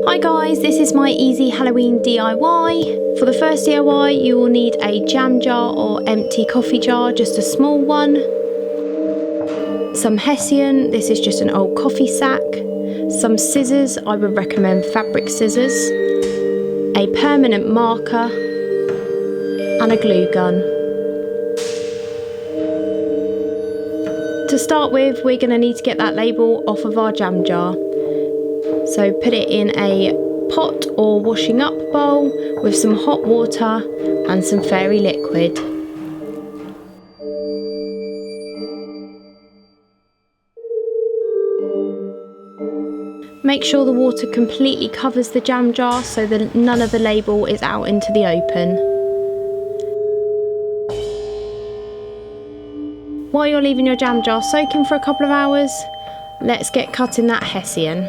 Hi guys, this is my easy Halloween DIY. For the first DIY you will need a jam jar or empty coffee jar, just a small one. Some Hessian, this is just an old coffee sack. Some scissors, I would recommend fabric scissors. A permanent marker. And a glue gun. To start with, we're going to need to get that label off of our jam jar. So put it in a pot or washing up bowl with some hot water and some fairy liquid. Make sure the water completely covers the jam jar so that none of the label is out into the open. While you're leaving your jam jar soaking for a couple of hours, let's get cutting that Hessian.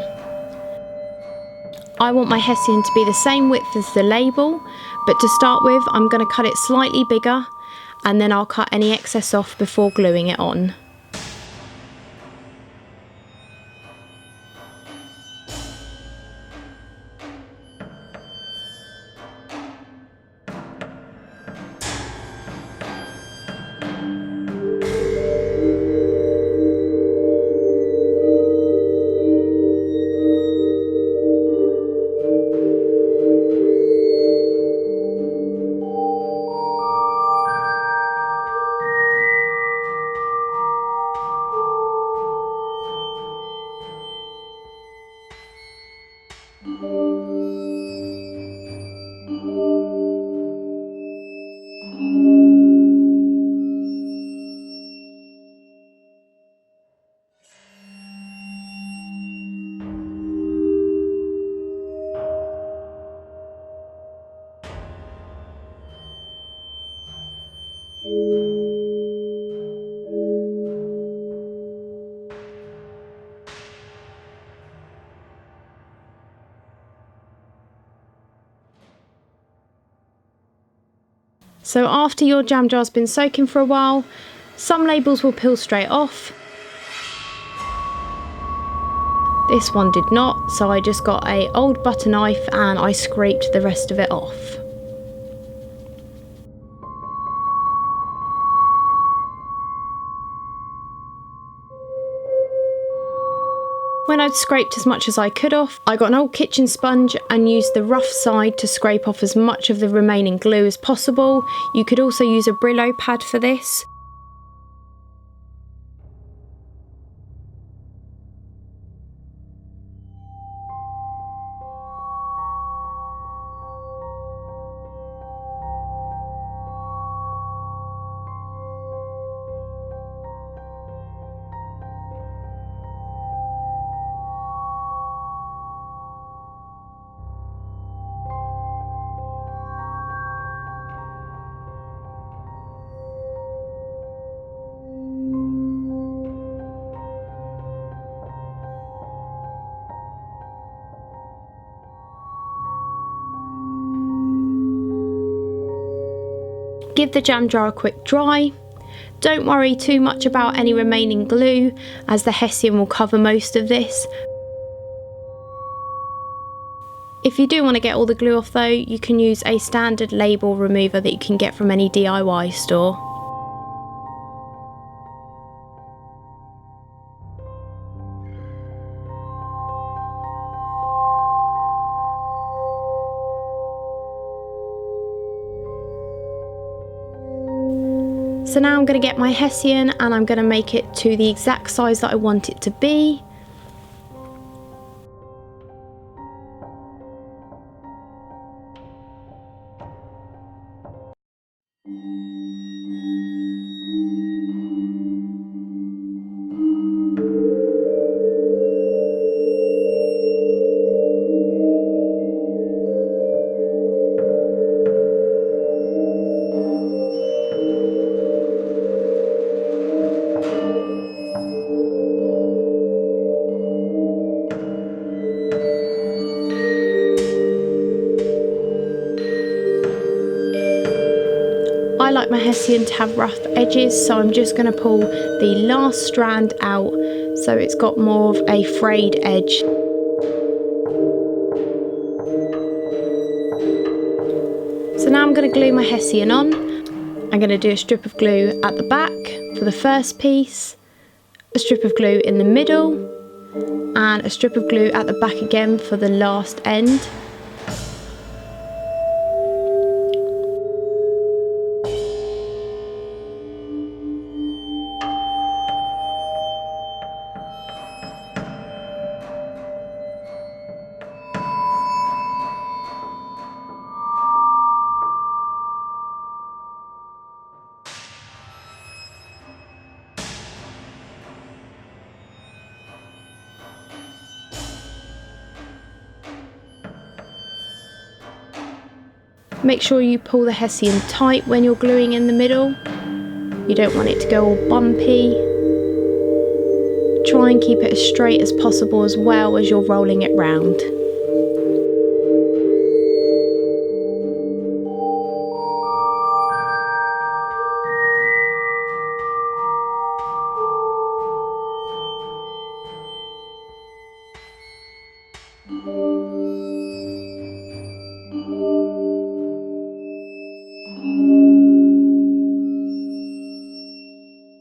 I want my Hessian to be the same width as the label, but to start with I'm going to cut it slightly bigger and then I'll cut any excess off before gluing it on. So after your jam jar's been soaking for a while, some labels will peel straight off. This one did not, so I just got an old butter knife and I scraped the rest of it off. When I'd scraped as much as I could off, I got an old kitchen sponge and used the rough side to scrape off as much of the remaining glue as possible. You could also use a Brillo pad for this. Give the jam jar a quick dry. Don't worry too much about any remaining glue, as the Hessian will cover most of this. If you do want to get all the glue off though, you can use a standard label remover that you can get from any DIY store. So now I'm going to get my Hessian and I'm going to make it to the exact size that I want it to be. I like my hessian to have rough edges, so I'm just going to pull the last strand out so it's got more of a frayed edge. So now I'm going to glue my hessian on. I'm going to do a strip of glue at the back for the first piece, a strip of glue in the middle, and a strip of glue at the back again for the last end. Make sure you pull the hessian tight when you're gluing in the middle. You don't want it to go all bumpy. Try and keep it as straight as possible as well as you're rolling it round.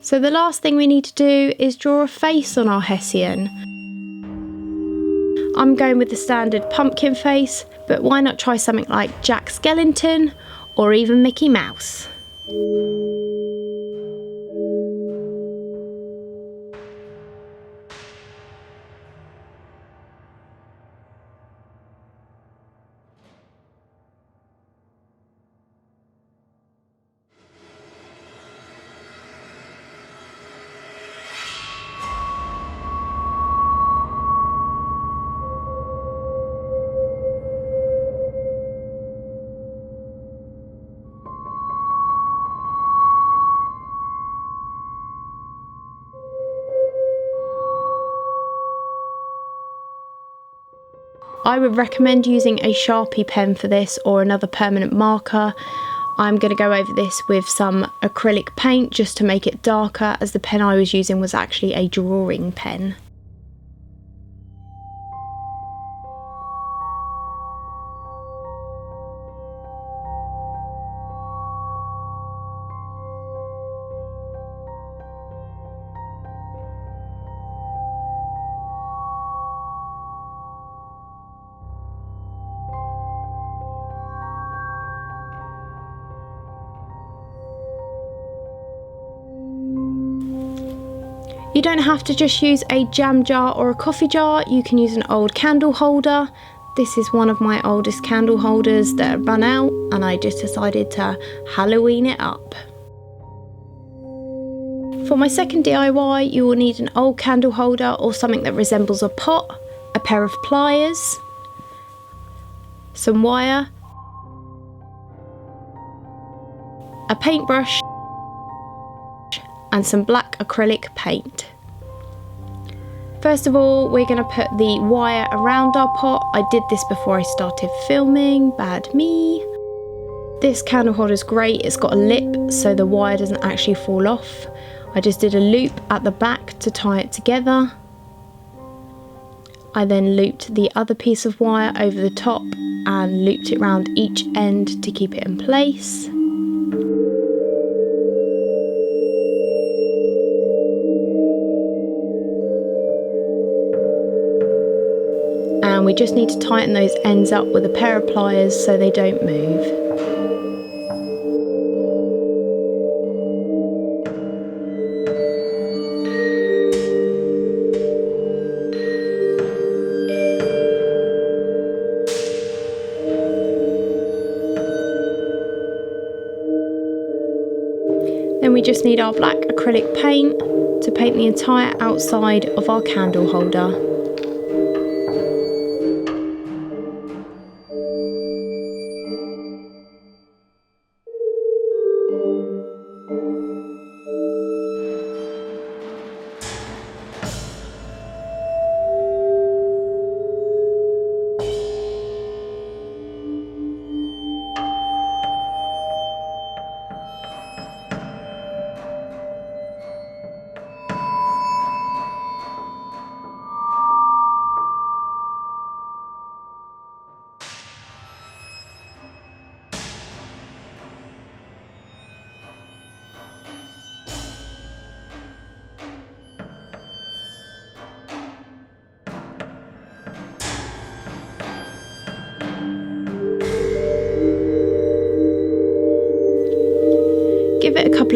So the last thing we need to do is draw a face on our hessian. I'm going with the standard pumpkin face, but why not try something like Jack Skellington or even Mickey Mouse? I would recommend using a Sharpie pen for this or another permanent marker. I'm going to go over this with some acrylic paint just to make it darker, as the pen I was using was actually a drawing pen. You don't have to just use a jam jar or a coffee jar, you can use an old candle holder. This is one of my oldest candle holders that have run out, and I just decided to Halloween it up. For my second DIY, you will need an old candle holder or something that resembles a pot, a pair of pliers, some wire, a paintbrush, and some black acrylic paint. First of all, we're going to put the wire around our pot. I did this before I started filming, bad me. This candle holder is great, it's got a lip so the wire doesn't actually fall off. I just did a loop at the back to tie it together. I then looped the other piece of wire over the top and looped it around each end to keep it in place. And we just need to tighten those ends up with a pair of pliers so they don't move. Then we just need our black acrylic paint to paint the entire outside of our candle holder.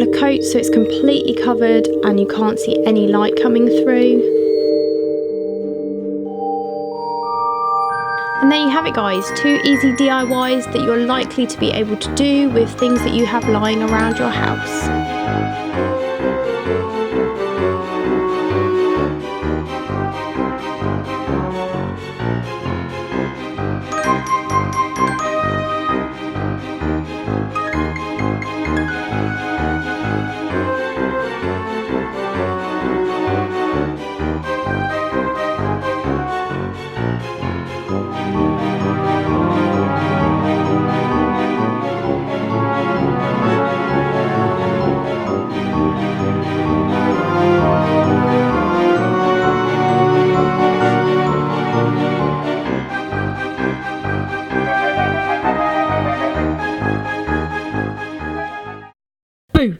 of coats so it's completely covered and you can't see any light coming through. And there you have it guys, 2 easy DIYs that you're likely to be able to do with things that you have lying around your house. Boo!